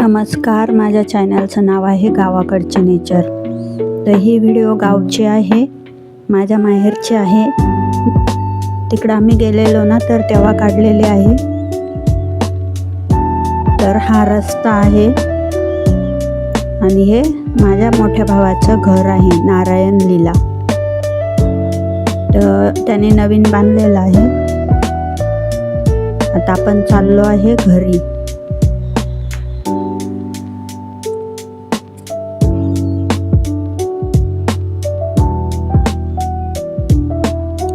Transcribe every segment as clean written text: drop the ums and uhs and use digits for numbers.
नमस्कार, माझ्या चॅनलचं नाव आहे गावाकडचे नेचर. तर ही व्हिडिओ गावची आहे, माझ्या माहेरची आहे. तिकडं आम्ही गेलेलो ना तर तेव्हा काढलेली आहे. तर हा रस्ता आहे आणि हे माझ्या मोठ्या भावाचं घर आहे, नारायण लीला. तर त्याने नवीन बांधलेलं आहे. आता आपण चाललो आहे घरी.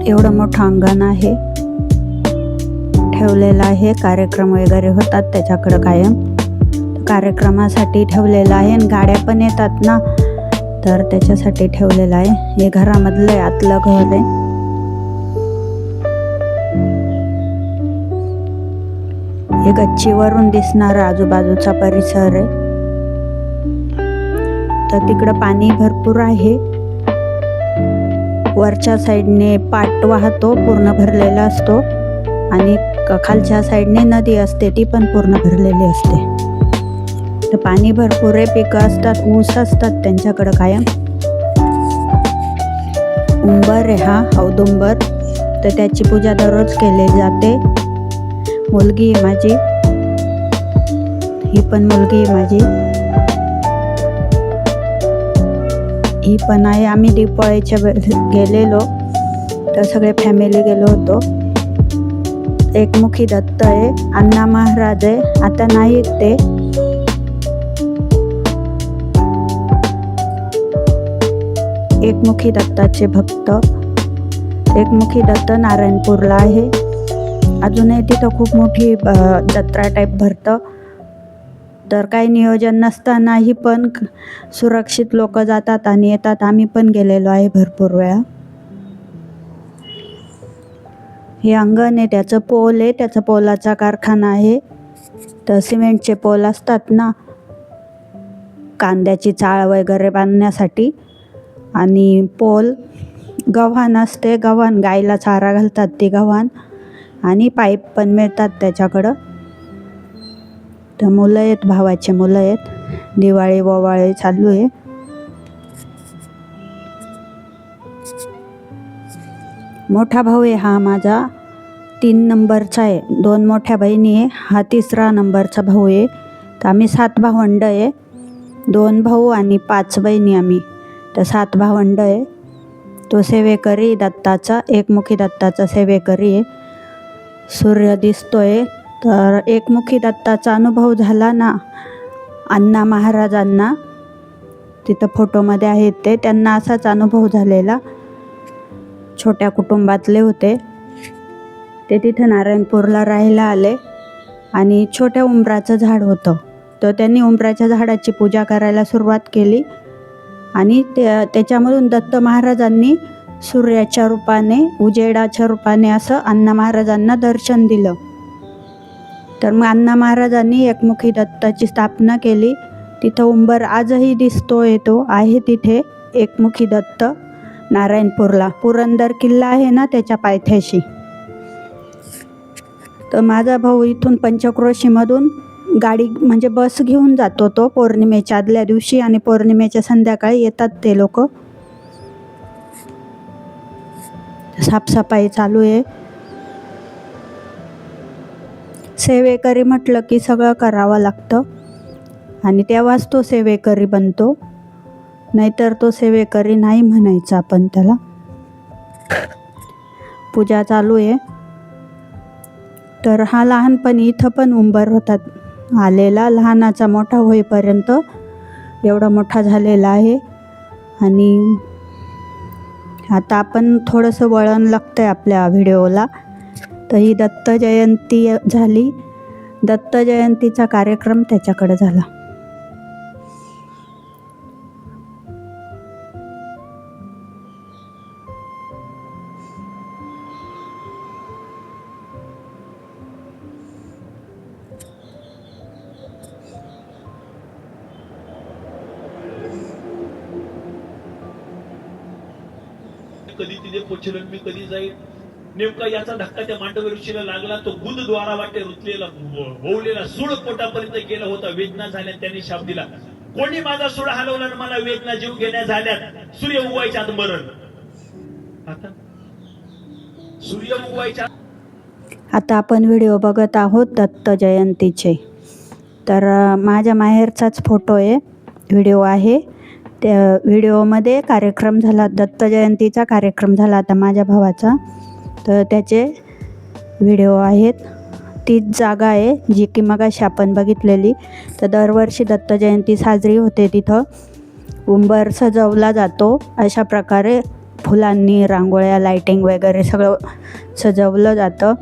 एवढं मोठं अंगण आहे, ठेवलेलं आहे. कार्यक्रम वगैरे होतात त्याच्याकडं कायम, कार्यक्रमासाठी ठेवलेलं आहे. आणि गाड्या पण येतात ना, तर त्याच्यासाठी ठेवलेलं आहे. हे घरामधलं आतलं घर आहे. हे गच्चीवरून दिसणारा आजूबाजूचा परिसर आहे. तर तिकडं पाणी भरपूर आहे. वरच्या साईडने पाट वाहतो, पूर्ण भरलेला असतो. आणि खालच्या साईडने नदी असते, ती पण पूर्ण भरलेली असते. तर पाणी भरपूर आहे. पिकं असतात, ऊस असतात त्यांच्याकडं कायम. उंबर आहे हा औदुंबर. तर त्याची पूजा दररोज केली जाते. मुलगी आहे माझी, ही पण मुलगी आहे माझी, ही पण आहे. आम्ही दीपावळीच्या गेलेलो, तर सगळे फॅमिली गेलो होतो. एकमुखी दत्त आहे, अण्णा महाराज आहे, आता नाही ते. एकमुखी दत्ताचे भक्त. एकमुखी दत्त नारायणपूरला आहे. अजूनही तिथं खूप मोठी जत्रा टाईप भरतं. तर काही नियोजन नसतानाही पण सुरक्षित लोक जातात आणि येतात. आम्ही पण गेलेलो आहे भरपूर वेळा. हे अंगण आहे, त्याचं पोल आहे, त्याचा पोलाचा कारखाना आहे. तर सिमेंटचे पोल असतात ना, कांद्याची चाळ वगैरे बांधण्यासाठी. आणि पोल गव्हाण असते, गव्हाण गाईला चारा घालतात, ती गव्हाण. आणि पाईप पण मिळतात त्याच्याकडं. तर मुलं आहेत, भावाचे मुलं आहेत. दिवाळी ववाळी चालू आहे. मोठा भाऊ आहे हा माझा, 3 नंबरचा आहे. 2 मोठ्या बहिणी आहे, हा 3रा नंबरचा भाऊ आहे. तर आम्ही 7 भावंड आहे. 2 भाऊ आणि 5 बहिणी आम्ही. तर 7 भावंड आहे. तो सेवेकरी दत्ताचा, एकमुखी दत्ताचा सेवेकरी आहे. सूर्य दिसतोय. तर एकमुखी दत्ताचा अनुभव झाला ना अण्णा महाराजांना, तिथं फोटोमध्ये आहेत ते, त्यांना असाच अनुभव झालेला. छोट्या कुटुंबातले होते ते, तिथं नारायणपूरला राहायला आले. आणि छोट्या उंबराचं झाड होतं, तर त्यांनी उंबराच्या झाडाची पूजा करायला सुरुवात केली. आणि त्याच्यामधून दत्त महाराजांनी सूर्याच्या रूपाने, उजेडाच्या रूपाने असं अण्णा महाराजांना दर्शन दिलं. तर मग अण्णा महाराजांनी एकमुखी दत्ताची स्थापना केली. तिथं उंबर आजही दिसतोय, तो आहे तिथे एकमुखी दत्त नारायणपूरला. पुरंदर किल्ला आहे ना, त्याच्या पायथ्याशी. तर माझा भाऊ इथून पंचक्रोशीमधून गाडी म्हणजे बस घेऊन जातो तो पौर्णिमेच्या आदल्या दिवशी. आणि पौर्णिमेच्या संध्याकाळी येतात ते लोक. साफसफाई चालू आहे. सेवेकरी म्हटलं की सगळं करावं लागतं, आणि तेव्हाच तो सेवेकरी बनतो, नाहीतर तो सेवेकरी नाही म्हणायचा आपण त्याला. पूजा चालू आहे. तर हा लहानपणी इथं पण उंबर होतात आलेला, लहानाचा मोठा होईपर्यंत एवढा मोठा झालेला आहे. आणि आता आपण थोडंसं वळण लागतंय आपल्या व्हिडिओला. तर ही दत्त जयंती झाली. दत्त जयंतीचा कार्यक्रम त्याच्याकडे झाला. कधी तिथे पोचेल, मी कधी जाईल नेमका याचा धक्का त्या मांडव ऋषीला लागला. तो गुदद्वारा वाटे रुतलेला होवलेला सूळ पोटापर्यंत गेला होता. वेदना झाल्या, त्यांनी शाप दिला, कोणी माझा सूळ हलवला आणि मला वेदना जीव घेण्या झाल्यात, सूर्य उगवायच्या आत मरण. आता सूर्य उगवायच्या आता आपण व्हिडिओ बघत आहोत दत्त जयंतीचे. तर माझ्या माहेरचाच फोटो आहे, व्हिडिओ आहे. त्या व्हिडिओमध्ये कार्यक्रम झाला, दत्त जयंतीचा कार्यक्रम झाला आता माझ्या भावाचा. तर त्याचे व्हिडिओ आहेत. तीच जागा आहे जी की मगाशी आपण बघितलेली. तर दरवर्षी दत्त जयंती साजरी होते. तिथं उंबर सजवला जातो. अशा प्रकारे फुलांनी, रांगोळ्या, लाइटिंग वगैरे सगळं सजवलं जातं.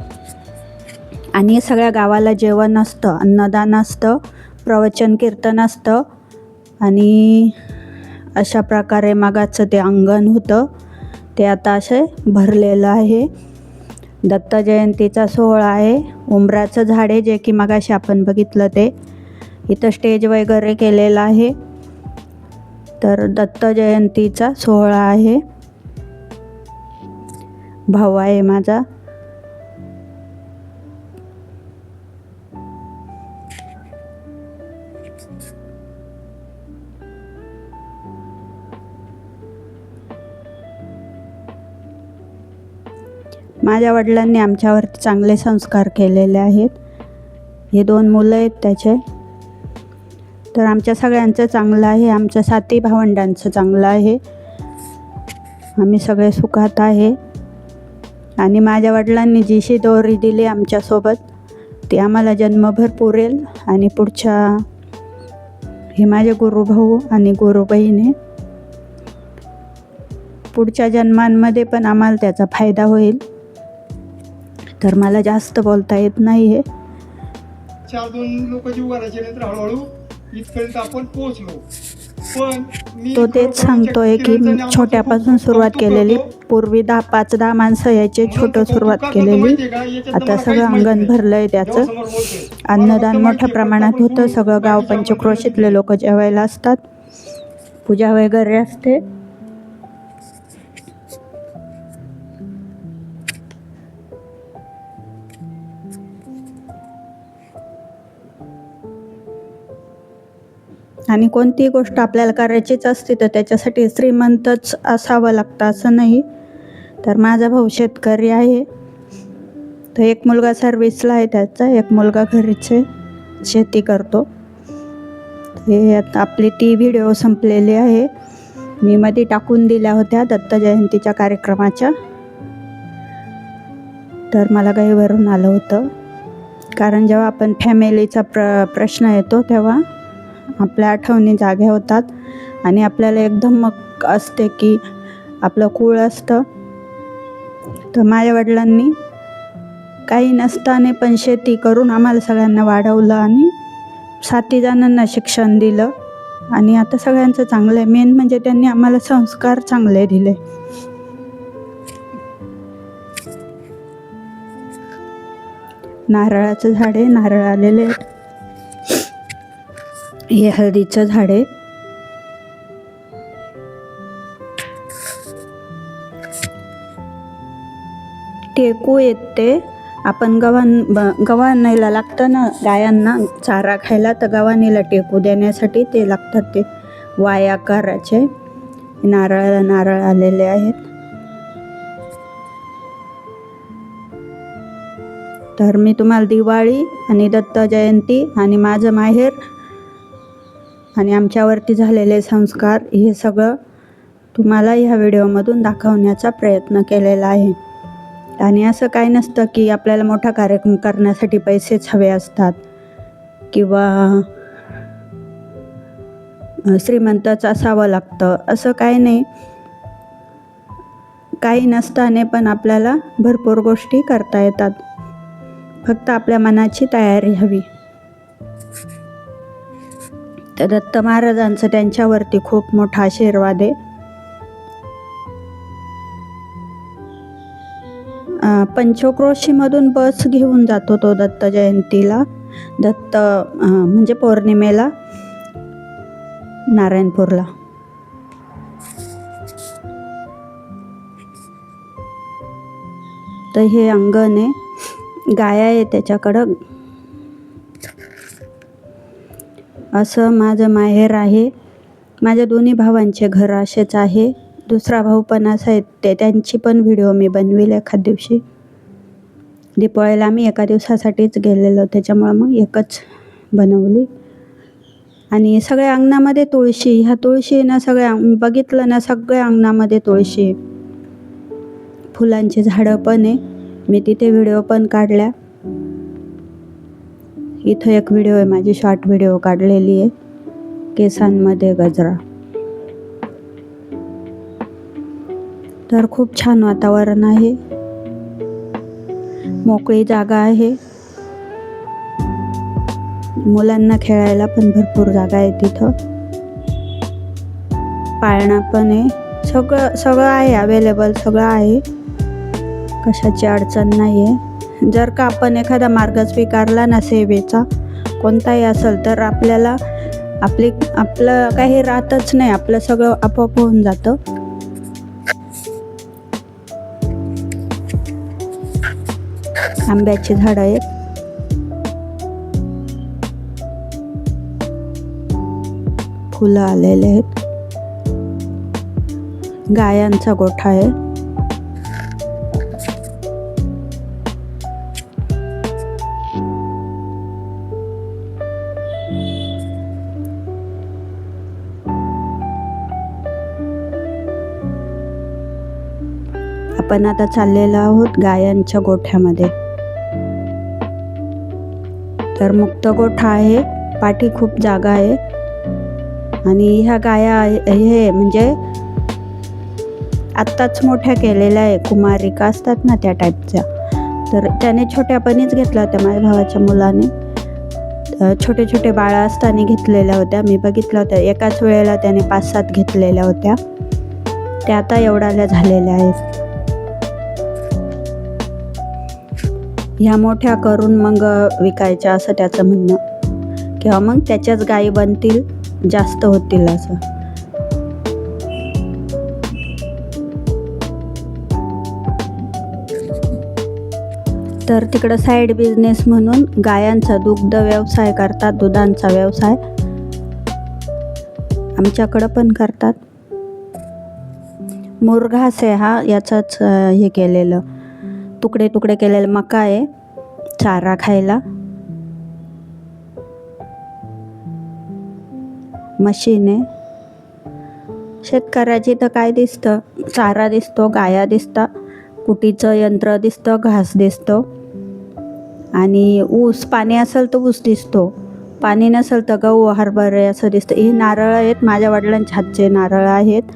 आणि सगळ्या गावाला जेवण असतं, अन्नदान असतं, प्रवचन कीर्तन असतं. आणि अशा प्रकारे मागाचं ते अंगण होतं, ते आता असे भरलेलं आहे. दत्त जयंतीचा सोहळा आहे. उंबराचं झाड आहे जे की मगाशी आपण बघितलं ते. इथं स्टेज वगैरे केलेलं आहे. तर दत्त जयंतीचा सोहळा आहे. भाऊ आहे माझा. माझ्या वडिलांनी आमच्यावरती चांगले संस्कार केलेले आहेत. हे 2 मुलं आहेत त्याचे. तर आमच्या सगळ्यांचं चांगलं आहे. आमच्या 7 भावंडांचं चांगलं आहे. आम्ही सगळे सुखात आहे. आणि माझ्या वडिलांनी जी शिदोरी दिली आमच्यासोबत, ती आम्हाला जन्मभर पुरेल. आणि पुढच्या, हे माझे गुरुभाऊ आणि गुरुबहीण, पुढच्या जन्मांमध्ये पण आम्हाला त्याचा फायदा होईल. तर मला जास्त बोलता येत नाही आहे. 4-2 लोक जीव घालायचे, नंतर हळूहळू इथपर्यंत आपण पोहोचलो. पण तो तेच सांगतोय की छोट्यापासून सुरुवात केलेली. पूर्वी 5-10 माणसं यायचे, छोटं सुरुवात केलेली. आता सगळं अंगण भरलंय त्याचं. अन्नदान मोठ्या प्रमाणात होतं. सगळं गाव पंचक्रोशीतले लोक जेवायला असतात. पूजा वगैरे असते. आणि कोणतीही गोष्ट आपल्याला करायचीच असते तर त्याच्यासाठी श्रीमंतच असावं लागतं असं नाही. तर माझा भाऊ शेतकरी आहे. तर एक मुलगा सर्व्हिसला आहे त्याचा, एक मुलगा घरीच आहे, शेती करतो. हे आता आपली ती व्हिडिओ संपलेली आहे. मी मध्ये टाकून दिल्या होत्या दत्त जयंतीच्या कार्यक्रमाच्या. तर मला गाईवरून आलं होतं. कारण जेव्हा आपण फॅमिलीचा प्रश्न येतो तेव्हा आपल्या आठवणी जाग्या होतात. आणि आपल्याला एकदम मग असते की आपलं कुळ असतं. तर माझ्या वडिलांनी काही नसताना पण शेती करून आम्हाला सगळ्यांना वाढवलं आणि 7 जणांना शिक्षण दिलं. आणि आता सगळ्यांचं चांगलं आहे. मेन म्हणजे त्यांनी आम्हाला संस्कार चांगले दिले. नारळाचं झाड आहे, नारळ आलेले आहेत. हे हळदीचं झाड आहे. टेकू येते. आपण गव्हाणीला लागतं ना गायांना चारा खायला, तर गव्हाणीला टेकू देण्यासाठी ते लागतात. ते वाय आकाराचे. नारळाला नारळ आलेले आहेत. तर मी तुम्हाला दिवाळी आणि दत्त जयंती आणि माझं माहेर आणि आमच्यावरती झालेले संस्कार हे सगळं तुम्हाला ह्या व्हिडिओमधून दाखवण्याचा प्रयत्न केलेला आहे. आणि असं काही नसतं की आपल्याला मोठा कार्यक्रम करण्यासाठी पैसेच हवे असतात किंवा श्रीमंतच असावं लागतं, असं काही नाही. काही नसताना पण आपल्याला भरपूर गोष्टी करता येतात. फक्त आपल्या मनाची तयारी हवी. तर दत्त महाराजांचं त्यांच्यावरती खूप मोठा आशीर्वाद आहे. पंचक्रोशीमधून बस घेऊन जातो तो दत्त जयंतीला, दत्त म्हणजे पौर्णिमेला नारायणपूरला. तर हे अंगण आहे, गाया आहे त्याच्याकडं. असं माझं माहेर आहे. माझ्या दोन्ही भावांचे घर असेच आहे. दुसरा भाऊ पण असा आहे, त्यांची पण व्हिडिओ मी बनवेल एखाद दिवशी. दीपावळीला आम्ही एका दिवसासाठीच गेलेलो, त्याच्यामुळं मग एकच बनवली. आणि सगळ्या अंगणामध्ये तुळशी, ह्या तुळशी ना सगळ्या बघितलं ना, सगळ्या अंगणामध्ये तुळशी आहे. फुलांची झाडं पण आहे, मी तिथे व्हिडिओ पण काढल्या. इथं एक व्हिडिओ आहे, माझी शॉर्ट व्हिडिओ काढलेली आहे, केसांमध्ये गजरा. तर खूप छान वातावरण आहे, मोकळी जागा आहे. मुलांना खेळायला पण भरपूर जागा आहे तिथं. पाळणा पण आहे, सगळं आहे अवेलेबल, सगळं आहे, कशाची अडचण नाही आहे. जर का आपण एखादा मार्ग स्वीकारला ना सेवेचा कोणताही असेल, तर आपल्याला आपलं काही राहतच नाही, आपलं सगळं आपोआप होऊन जातं. आंब्याची झाडं आहेत, फुलं आलेले आहेत. गायांचा गोठा आहे. आपण आता चाललेलो आहोत गायांच्या गोठ्यामध्ये. तर मुक्त गोठा आहे, पाठी खूप जागा आहे. आणि ह्या गाया हे म्हणजे आत्ताच मोठ्या केलेल्या आहे, कुमारिका असतात ना त्या टाईपच्या. तर त्याने छोट्यापणीच घेतल्या होत्या, माझ्या भावाच्या मुलाने छोटे छोटे बाळं असताना घेतलेल्या होत्या. मी बघितल्या होत्या, एकाच वेळेला त्याने 5-7 घेतलेल्या होत्या. त्या आता एवढ्याल्या झालेल्या आहेत. ह्या मोठ्या करून मग विकायच्या असं त्याचं म्हणणं, किंवा मग त्याच्याच गायी बनतील, जास्त होतील असं. तर तिकडं साईड बिझनेस म्हणून गायांचा दुग्ध व्यवसाय करतात, दुधांचा व्यवसाय आमच्याकडं पण करतात. मुरघास आहे हा, याचाच हे केलेलं, तुकडे तुकडे केलेलं मका आहे, चारा खायला. मशीन आहे. शेतकऱ्याची तर काय दिसतं, चारा दिसतो, गाया दिसतात, कुटीचं यंत्र दिसतं, घास दिसतो. आणि ऊस, पाणी असेल तर ऊस दिसतो, पाणी नसेल तर गहू हरभरे असं दिसतं. हे नारळ आहेत, माझ्या वडिलांच्या हातचे नारळ आहेत.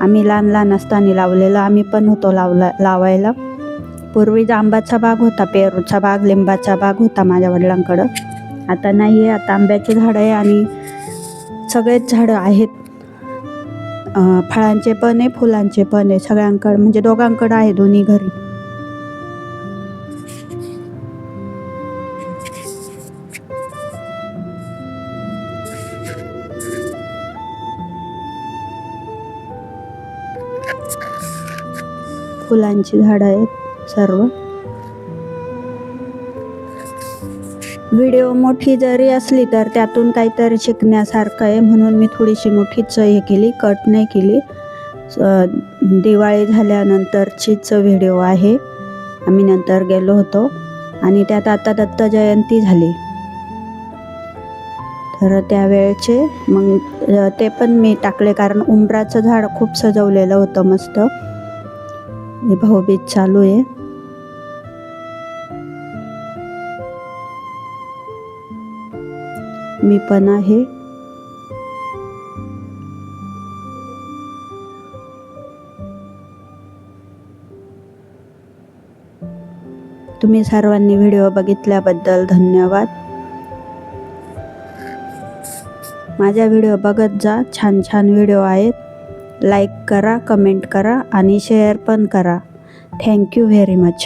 आम्ही लहान लहान असताना लावलेलं, आम्ही पण होतो लावायला. पूर्वी आंब्याचा बाग होता, पेरूचा बाग, लिंबाचा बाग होता माझ्या वडिलांकडं. आता नाही आहे, आता आंब्याची झाडं आहे आणि सगळेच झाडं आहेत. फळांचे पण आहे, फुलांचे पण आहे, सगळ्यांकडं म्हणजे दोघांकडं आहे, दोन्ही घरी. फुलांची झाडं आहेत सर्व. व्हिडिओ मोठी जरी असली तर त्यातून काहीतरी शिकण्यासारखं आहे, म्हणून मी थोडीशी मोठीच हे केली, कट नाही केली. दिवाळी झाल्यानंतरचीच व्हिडिओ आहे, आम्ही नंतर गेलो होतो. आणि त्यात आता दत्त जयंती झाली, तर त्यावेळचे मग ते पण मी टाकले, कारण उंबराचं झाड खूप सजवलेलं होतं मस्त. हे भाऊबीज चालू आहे. मी पण आहे. तुम्ही सर्वांनी व्हिडिओ बघितल्याबद्दल धन्यवाद. माझ्या व्हिडिओ बघत जा, छान छान व्हिडिओ आहेत. लाईक करा, कमेंट करा आणि शेअर पण करा. Thank you very much.